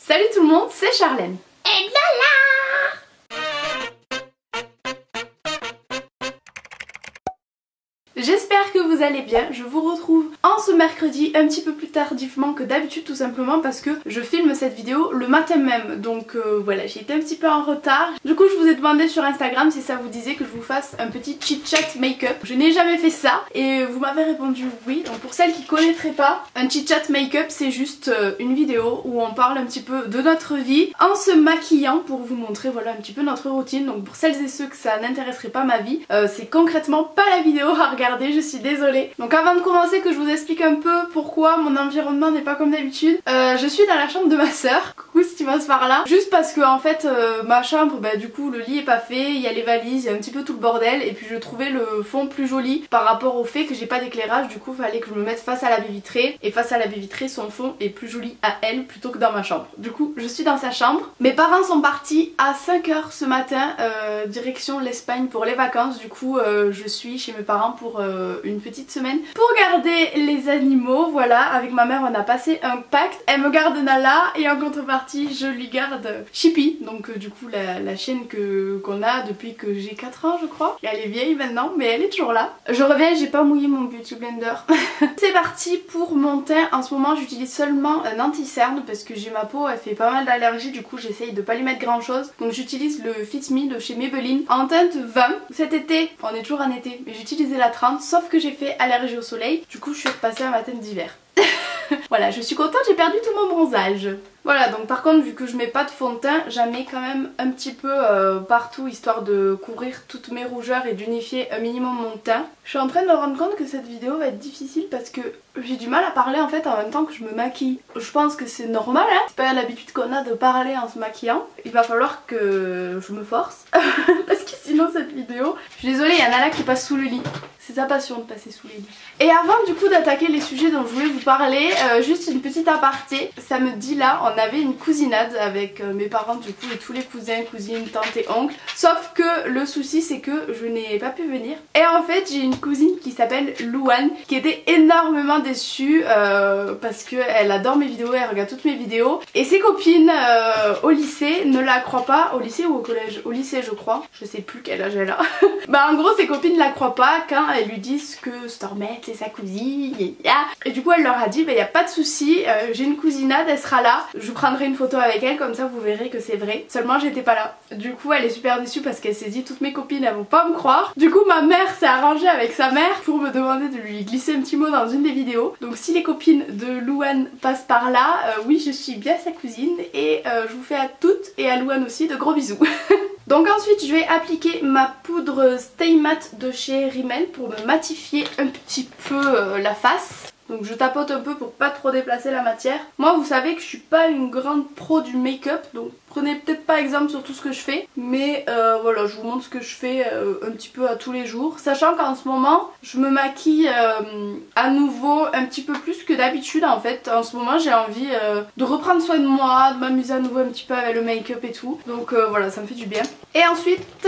Salut tout le monde, c'est Charlène. Et Lola. J'espère que vous allez bien, je vous retrouve en ce mercredi un petit peu plus tardivement que d'habitude, tout simplement parce que je filme cette vidéo le matin même. Donc voilà, j'ai été un petit peu en retard. Du coup je vous ai demandé sur Instagram si ça vous disait que je vous fasse un petit chit chat make-up. Je n'ai jamais fait ça et vous m'avez répondu oui. Donc pour celles qui connaîtraient pas, un chit chat make-up c'est juste une vidéo où on parle un petit peu de notre vie en se maquillant pour vous montrer voilà un petit peu notre routine. Donc pour celles et ceux que ça n'intéresserait pas ma vie, c'est concrètement pas la vidéo à regarder, je suis désolée. Donc avant de commencer, que je vous explique un peu pourquoi mon environnement n'est pas comme d'habitude. Je suis dans la chambre de ma soeur, coucou si tu passes par là. Juste parce que en fait ma chambre, du coup le lit est pas fait, il y a les valises, il y a un petit peu tout le bordel. Et puis je trouvais le fond plus joli par rapport au fait que j'ai pas d'éclairage. Du coup fallait que je me mette face à la baie vitrée. Et face à la baie vitrée, son fond est plus joli à elle plutôt que dans ma chambre. Du coup je suis dans sa chambre. Mes parents sont partis à 5 h ce matin direction l'Espagne pour les vacances. Du coup je suis chez mes parents pour une petite semaine pour garder les animaux. Voilà, avec ma mère on a passé un pacte, elle me garde Nala et en contrepartie je lui garde Chippy, donc du coup la chienne qu'on a depuis que j'ai 4 ans je crois. Elle est vieille maintenant mais elle est toujours là. Je reviens, j'ai pas mouillé mon beauty blender. C'est parti pour mon teint. En ce moment j'utilise seulement un anti-cerne parce que j'ai ma peau, elle fait pas mal d'allergies, du coup j'essaye de pas lui mettre grand chose. Donc j'utilise le Fit Me de chez Maybelline en teinte 20. Cet été, on est toujours en été, mais j'utilisais la 30, sauf que j'ai fait allergie au soleil, du coup je suis repassée à ma teinte d'hiver. Voilà, je suis contente, j'ai perdu tout mon bronzage. Voilà, donc par contre vu que je mets pas de fond de teint, j'en mets quand même un petit peu partout histoire de couvrir toutes mes rougeurs et d'unifier un minimum mon teint. Je suis en train de me rendre compte que cette vidéo va être difficile parce que j'ai du mal à parler en fait en même temps que je me maquille. Je pense que c'est normal hein, c'est pas l'habitude qu'on a de parler en se maquillant. Il va falloir que je me force parce que sinon cette vidéo... Je suis désolée, il y en a là qui passent sous le lit. C'est sa passion de passer sous les lits. Et avant du coup d'attaquer les sujets dont je voulais vous parler, juste une petite aparté. Samedi là, on avait une cousinade avec mes parents du coup et tous les cousins, cousines, tantes et oncles. Sauf que le souci c'est que je n'ai pas pu venir. Et en fait j'ai une cousine qui s'appelle Louane qui était énormément déçue parce qu'elle adore mes vidéos, elle regarde toutes mes vidéos. Et ses copines au lycée ne la croient pas, au lycée ou au collège? Au lycée je crois, je sais plus quel âge elle a. En gros ses copines ne la croient pas quand elles lui disent que Stormette c'est sa cousine et du coup elle leur a dit y a pas de souci, j'ai une cousinade, elle sera là, je prendrai une photo avec elle comme ça vous verrez que c'est vrai. Seulement j'étais pas là. Du coup elle est super déçue parce qu'elle s'est dit toutes mes copines elles vont pas me croire. Du coup ma mère s'est arrangée avec sa mère pour me demander de lui glisser un petit mot dans une des vidéos. Donc si les copines de Louane passent par là, oui je suis bien sa cousine et je vous fais à toutes et à Louane aussi de gros bisous. Donc ensuite je vais appliquer ma poudre Stay Matte de chez Rimmel pour me matifier un petit peu la face. Donc je tapote un peu pour pas trop déplacer la matière. Moi vous savez que je suis pas une grande pro du make-up, donc prenez peut-être pas exemple sur tout ce que je fais. Mais voilà, je vous montre ce que je fais un petit peu à tous les jours. Sachant qu'en ce moment je me maquille à nouveau un petit peu plus que d'habitude en fait. En ce moment j'ai envie de reprendre soin de moi, de m'amuser à nouveau un petit peu avec le make-up et tout. Donc voilà, ça me fait du bien. Et ensuite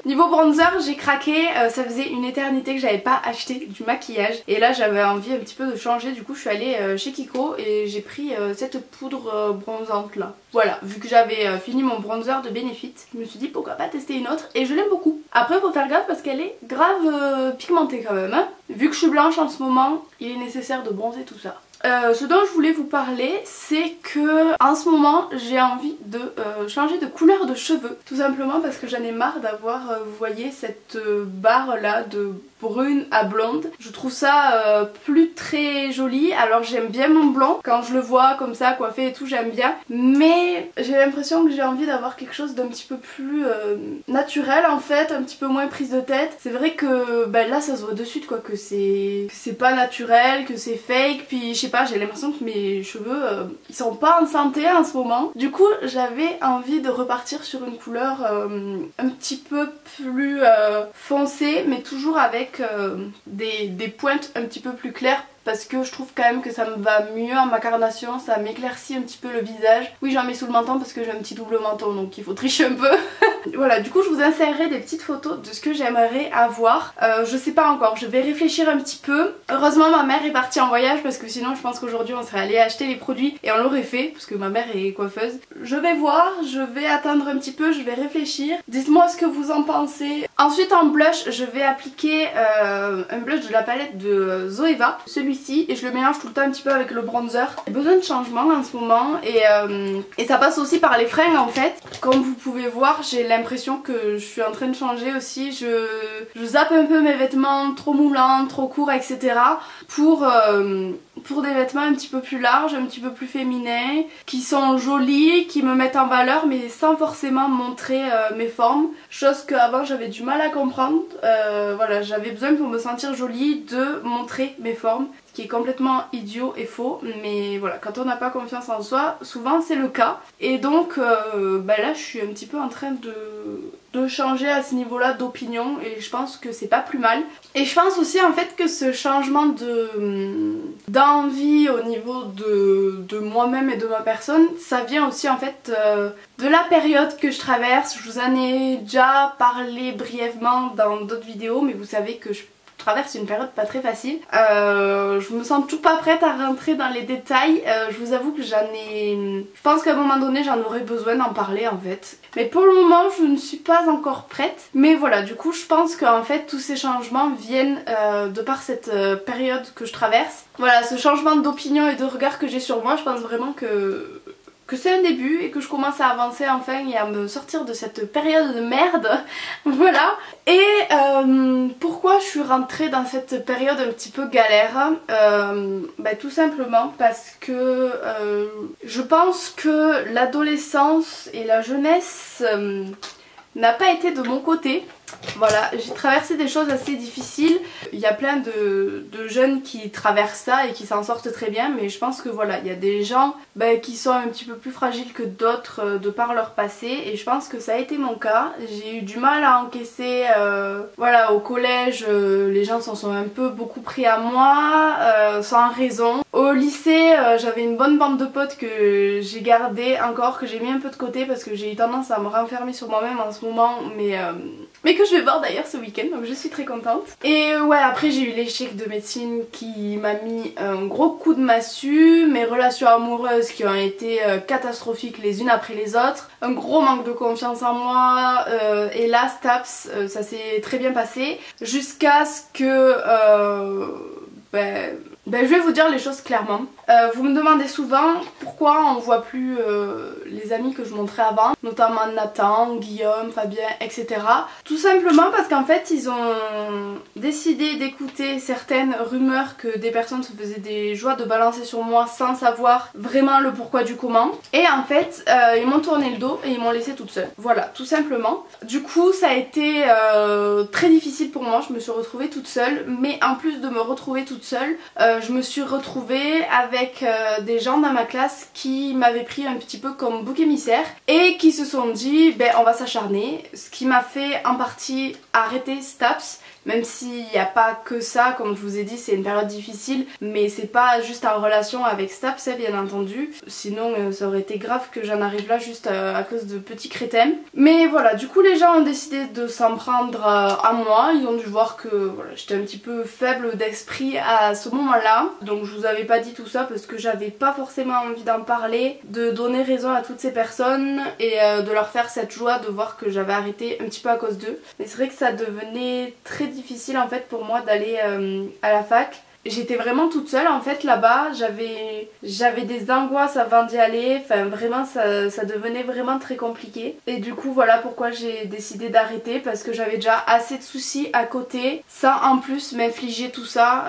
niveau bronzer j'ai craqué, ça faisait une éternité que j'avais pas acheté du maquillage. Et là j'avais envie un petit peu de changer, du coup je suis allée chez Kiko et j'ai pris cette poudre bronzante là. Voilà, vu que j'avais fini mon bronzer de Benefit, je me suis dit pourquoi pas tester une autre et je l'aime beaucoup. Après faut faire gaffe parce qu'elle est grave pigmentée quand même hein. Vu que je suis blanche en ce moment, il est nécessaire de bronzer tout ça. Ce dont je voulais vous parler, c'est que en ce moment j'ai envie de changer de couleur de cheveux. Tout simplement parce que j'en ai marre d'avoir, vous voyez, cette barre là de brune à blonde. Je trouve ça plus très joli. Alors j'aime bien mon blond, quand je le vois comme ça coiffé et tout j'aime bien. Mais j'ai l'impression que j'ai envie d'avoir quelque chose d'un petit peu plus naturel en fait, un petit peu moins prise de tête. C'est vrai que là ça se voit de suite quoi, que c'est pas naturel, que c'est fake. Puis je sais pas, j'ai l'impression que mes cheveux ils sont pas en santé en ce moment. Du coup j'avais envie de repartir sur une couleur un petit peu plus foncée mais toujours avec des pointes un petit peu plus claires parce que je trouve quand même que ça me va mieux en ma carnation, ça m'éclaircit un petit peu le visage. Oui, j'en mets sous le menton parce que j'ai un petit double menton donc il faut tricher un peu. Voilà, du coup je vous insérerai des petites photos de ce que j'aimerais avoir. Je sais pas encore, je vais réfléchir un petit peu. Heureusement ma mère est partie en voyage parce que sinon je pense qu'aujourd'hui on serait allé acheter les produits et on l'aurait fait parce que ma mère est coiffeuse. Je vais voir, je vais attendre un petit peu, je vais réfléchir. Dites-moi ce que vous en pensez. Ensuite en blush, je vais appliquer un blush de la palette de Zoeva, celui-ci, et je le mélange tout le temps un petit peu avec le bronzer. J'ai besoin de changement en ce moment et ça passe aussi par les fringues en fait. Comme vous pouvez voir, j'ai l'impression que je suis en train de changer aussi. Je zappe un peu mes vêtements trop moulants, trop courts, etc. pour des vêtements un petit peu plus larges, un petit peu plus féminins, qui sont jolis, qui me mettent en valeur mais sans forcément montrer mes formes, chose qu'avant j'avais du mal à comprendre. Voilà, j'avais besoin pour me sentir jolie de montrer mes formes, ce qui est complètement idiot et faux, mais voilà, quand on n'a pas confiance en soi, souvent c'est le cas. Et donc là je suis un petit peu en train de changer à ce niveau-là d'opinion et je pense que c'est pas plus mal. Et je pense aussi en fait que ce changement d'envie au niveau de moi-même et de ma personne, ça vient aussi en fait de la période que je traverse. Je vous en ai déjà parlé brièvement dans d'autres vidéos, mais vous savez que je traverse une période pas très facile. Je me sens toujours pas prête à rentrer dans les détails. Je vous avoue que je pense qu'à un moment donné j'en aurais besoin d'en parler en fait. Mais pour le moment je ne suis pas encore prête. Mais voilà, du coup je pense qu'en fait tous ces changements viennent de par cette période que je traverse. Voilà, ce changement d'opinion et de regard que j'ai sur moi, je pense vraiment que c'est un début et que je commence à avancer enfin et à me sortir de cette période de merde. Voilà. Et pourquoi je suis rentrée dans cette période un petit peu galère, tout simplement parce que je pense que l'adolescence et la jeunesse n'a pas été de mon côté. Voilà, j'ai traversé des choses assez difficiles. Il y a plein de jeunes qui traversent ça et qui s'en sortent très bien, mais je pense que voilà, il y a des gens qui sont un petit peu plus fragiles que d'autres de par leur passé, et je pense que ça a été mon cas. J'ai eu du mal à encaisser, voilà, au collège, les gens s'en sont un peu beaucoup pris à moi, sans raison. Au lycée, j'avais une bonne bande de potes que j'ai gardé encore, que j'ai mis un peu de côté parce que j'ai eu tendance à me renfermer sur moi-même en ce moment, mais que je vais voir d'ailleurs ce week-end, donc je suis très contente. Et ouais, après j'ai eu l'échec de médecine qui m'a mis un gros coup de massue, mes relations amoureuses qui ont été catastrophiques les unes après les autres, un gros manque de confiance en moi, et là STAPS, ça s'est très bien passé, jusqu'à ce que je vais vous dire les choses clairement. Vous me demandez souvent pourquoi on voit plus les amis que je montrais avant, notamment Nathan, Guillaume, Fabien, etc. Tout simplement parce qu'en fait ils ont décidé d'écouter certaines rumeurs que des personnes se faisaient des joies de balancer sur moi sans savoir vraiment le pourquoi du comment. Et en fait ils m'ont tourné le dos et ils m'ont laissée toute seule. Voilà, tout simplement. Du coup ça a été très difficile pour moi, je me suis retrouvée toute seule, mais en plus de me retrouver toute seule, je me suis retrouvée avec des gens dans ma classe qui m'avaient pris un petit peu comme bouc émissaire et qui se sont dit on va s'acharner, ce qui m'a fait en partie arrêter STAPS. Même s'il n'y a pas que ça, comme je vous ai dit, c'est une période difficile, mais c'est pas juste en relation avec STAPS, bien entendu. Sinon, ça aurait été grave que j'en arrive là juste à cause de petits crétins. Mais voilà, du coup, les gens ont décidé de s'en prendre à moi. Ils ont dû voir que voilà, j'étais un petit peu faible d'esprit à ce moment-là. Donc, je vous avais pas dit tout ça parce que j'avais pas forcément envie d'en parler, de donner raison à toutes ces personnes et de leur faire cette joie de voir que j'avais arrêté un petit peu à cause d'eux. Mais c'est vrai que ça devenait très difficile en fait pour moi d'aller à la fac. J'étais vraiment toute seule en fait là-bas, j'avais des angoisses avant d'y aller, enfin vraiment ça devenait vraiment très compliqué. Et du coup voilà pourquoi j'ai décidé d'arrêter, parce que j'avais déjà assez de soucis à côté, sans en plus m'infliger tout ça.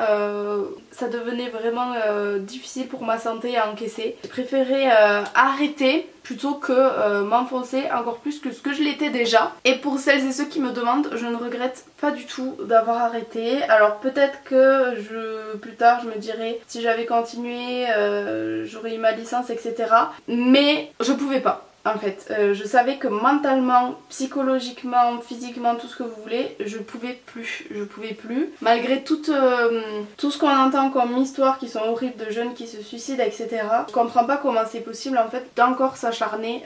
Ça devenait vraiment difficile pour ma santé à encaisser. J'ai préféré arrêter plutôt que m'enfoncer encore plus que ce que je l'étais déjà. Et pour celles et ceux qui me demandent, je ne regrette pas du tout d'avoir arrêté. Alors peut-être que plus tard je me dirais si j'avais continué j'aurais eu ma licence, etc. Mais je pouvais pas. en fait. Je savais que mentalement, psychologiquement, physiquement, tout ce que vous voulez, je pouvais plus. Malgré tout ce qu'on entend comme histoire qui sont horribles de jeunes qui se suicident, etc. Je comprends pas comment c'est possible en fait d'encore s'acharner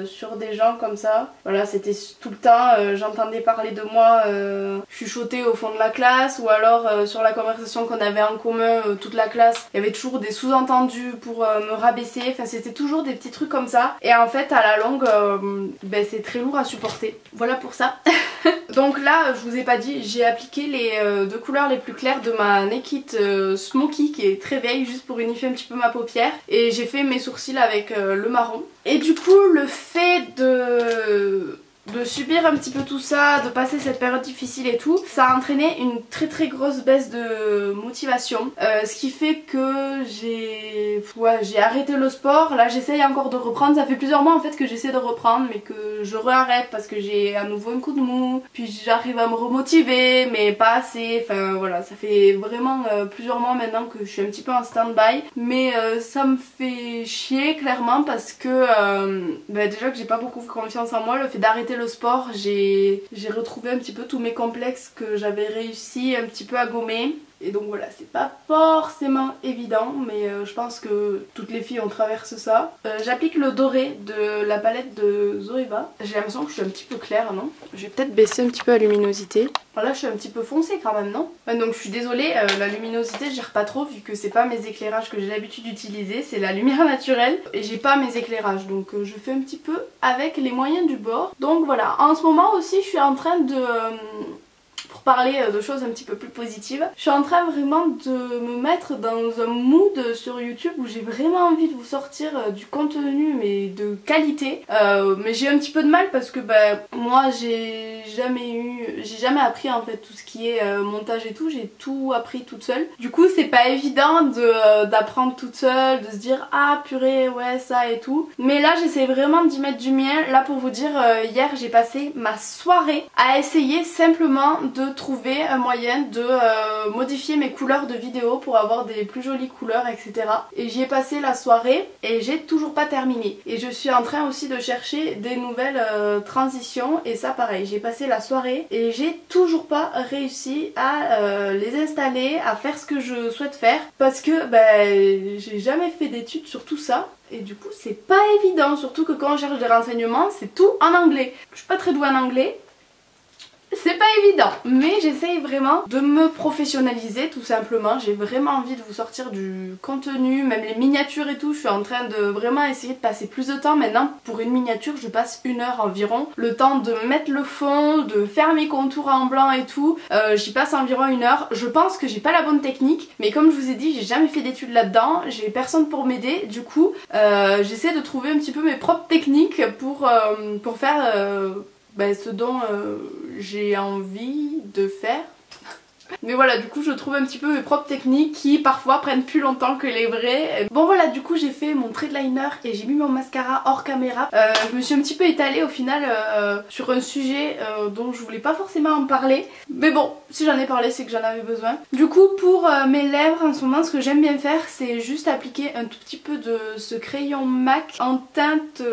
sur des gens comme ça. Voilà, c'était tout le temps, j'entendais parler de moi chuchoter au fond de la classe, ou alors sur la conversation qu'on avait en commun, toute la classe, il y avait toujours des sous-entendus pour me rabaisser, enfin c'était toujours des petits trucs comme ça. Et en fait à la longue, c'est très lourd à supporter. Voilà pour ça. Donc là, je vous ai pas dit, j'ai appliqué les deux couleurs les plus claires de ma Naked Smoky qui est très vieille, juste pour unifier un petit peu ma paupière. Et j'ai fait mes sourcils avec le marron. Et du coup, le fait de subir un petit peu tout ça, de passer cette période difficile et tout, ça a entraîné une très grosse baisse de motivation, ce qui fait que j'ai arrêté le sport. Là j'essaye encore de reprendre, ça fait plusieurs mois en fait que j'essaie de reprendre mais que je réarrête parce que j'ai à nouveau un coup de mou, puis j'arrive à me remotiver mais pas assez, enfin voilà, ça fait vraiment plusieurs mois maintenant que je suis un petit peu en stand-by, mais ça me fait chier clairement parce que déjà que j'ai pas beaucoup confiance en moi, le fait d'arrêter le sport, j'ai retrouvé un petit peu tous mes complexes que j'avais réussi un petit peu à gommer. Et donc voilà, c'est pas forcément évident, mais je pense que toutes les filles ont traversé ça. J'applique le doré de la palette de Zoeva. J'ai l'impression que je suis un petit peu claire, non? Je vais peut-être baisser un petit peu la luminosité. Là je suis un petit peu foncée quand même, non? Donc je suis désolée, la luminosité je gère pas trop vu que c'est pas mes éclairages que j'ai l'habitude d'utiliser, c'est la lumière naturelle et j'ai pas mes éclairages, donc je fais un petit peu avec les moyens du bord. Donc voilà, en ce moment aussi je suis en train de... pour parler de choses un petit peu plus positives, je suis en train vraiment de me mettre dans un mood sur YouTube où j'ai vraiment envie de vous sortir du contenu mais de qualité, mais j'ai un petit peu de mal parce que moi j'ai jamais appris en fait tout ce qui est montage et tout, j'ai tout appris toute seule. Du coup c'est pas évident d'apprendre toute seule, de se dire ah purée ouais ça et tout, mais là j'essaie vraiment d'y mettre du mien. Là pour vous dire, hier j'ai passé ma soirée à essayer simplement de trouver un moyen de modifier mes couleurs de vidéo pour avoir des plus jolies couleurs, etc. Et j'y ai passé la soirée et j'ai toujours pas terminé. Et je suis en train aussi de chercher des nouvelles transitions et ça pareil, j'ai passé la soirée et j'ai toujours pas réussi à les installer, à faire ce que je souhaite faire parce que j'ai jamais fait d'études sur tout ça. Et du coup c'est pas évident, surtout que quand on cherche des renseignements c'est tout en anglais. Je suis pas très douée en anglais, c'est pas évident, mais j'essaye vraiment de me professionnaliser tout simplement. J'ai vraiment envie de vous sortir du contenu, même les miniatures et tout. Je suis en train de vraiment essayer de passer plus de temps maintenant. Pour une miniature je passe 1 heure environ, le temps de mettre le fond, de faire mes contours en blanc et tout. J'y passe environ 1 heure. Je pense que j'ai pas la bonne technique, mais comme je vous ai dit j'ai jamais fait d'études là-dedans, j'ai personne pour m'aider. Du coup j'essaie de trouver un petit peu mes propres techniques pour faire ce dont j'ai envie de faire. Mais voilà, du coup je trouve un petit peu mes propres techniques qui parfois prennent plus longtemps que les vraies. Bon voilà, du coup j'ai fait mon trait de liner et j'ai mis mon mascara hors caméra. Je me suis un petit peu étalée au final sur un sujet dont je voulais pas forcément en parler. Mais bon, si j'en ai parlé c'est que j'en avais besoin. Du coup pour mes lèvres en ce moment, ce que j'aime bien faire c'est juste appliquer un tout petit peu de ce crayon MAC en teinte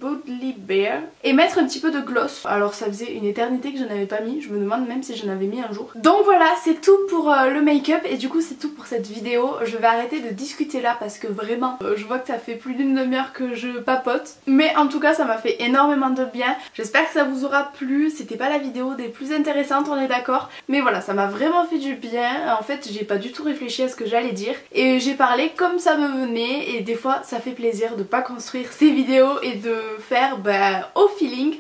Boldly Bare et mettre un petit peu de gloss. Alors ça faisait une éternité que je n'avais pas mis, je me demande même si j'en avais mis un jour. Donc voilà, c'est tout pour le make-up et du coup c'est tout pour cette vidéo. Je vais arrêter de discuter là parce que vraiment je vois que ça fait plus d'1 demi-heure que je papote, mais en tout cas ça m'a fait énormément de bien. J'espère que ça vous aura plu. C'était pas la vidéo des plus intéressantes, on est d'accord, mais voilà, ça m'a vraiment fait du bien. En fait j'ai pas du tout réfléchi à ce que j'allais dire et j'ai parlé comme ça me venait, et des fois ça fait plaisir de pas construire ces vidéos et de faire au feeling.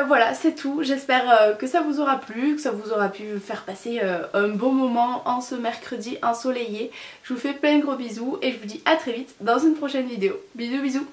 Voilà, c'est tout. J'espère que ça vous aura plu, que ça vous aura pu faire passer un bon moment en ce mercredi ensoleillé. Je vous fais plein de gros bisous et je vous dis à très vite dans une prochaine vidéo. Bisous bisous.